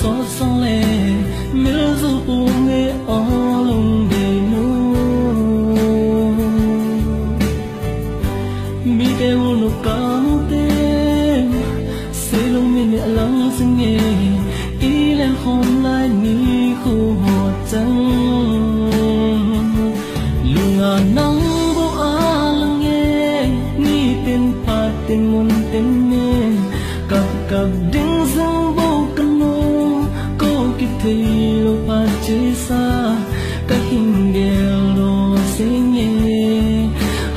xóa sông lệ mưa dù buông nghe ó lùng đầy nô mi kêu nụ cao tên sẽ lung mình nhẹ lắng dưng nghe ý lên hôm nay mi khu họ trắng lùng nắng bộ á lắng nghe mi tên phạt tên môn tên nghe cặp đứng dưng bộ căn nô cô kịp thấy lo phạt chơi xa các hình đèo lo sẽ nghe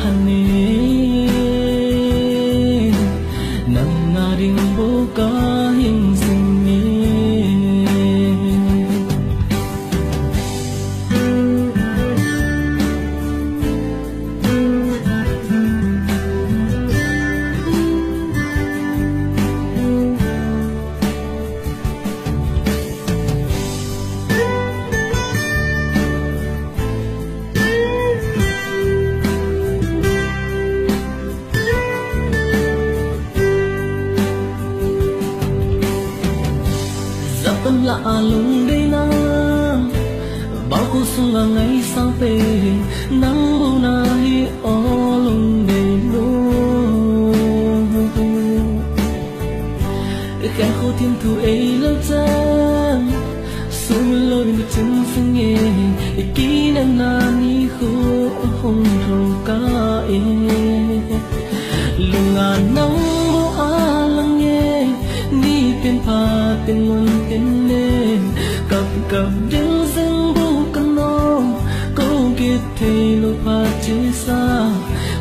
hane nằm ngà đình bộ cả hình dưng nghe tâm lạ lùng đây nắng bao cô xuân là ngày sao về nắng bầu na hi o lùng đầy nô kẻ khô thiên thu ấy lâu chân xuân lôi bên chân sương nghe kỹ năng na ni khô hồng thâu cá e lùng nắng bầu á lắng nghe ni tên pha tên môn tên lên cặp đứng dưng bu căn nô câu kia thấy lối pha chia xa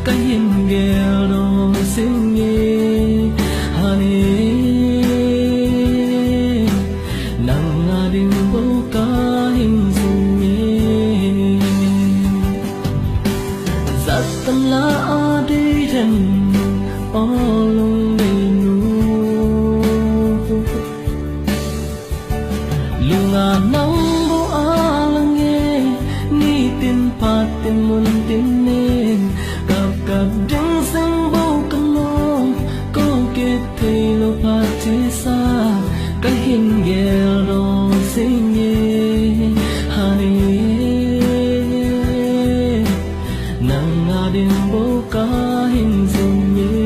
cái hiền gheo đồ xinh nghe hane nắng ngà đình bầu cá hình dung nghe giặt tâm lá đi rần o lung nắng bộ á lắng nghe ni tên phạt tên môn tên nên cặp đứng dưng bầu căn nô cô kia thấy lo phạt chơi xa cái hình gheo đồ xinh nghe hane nắng ngà đình bầu cá hình dung nghe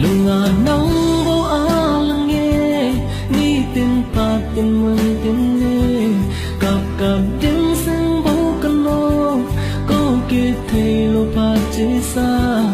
lùng nắng bộ á lắng nghe ni tên phạt tên môn tên nên cặp đứng dưng bầu căn nô cô kia thấy lo phạt chơi xa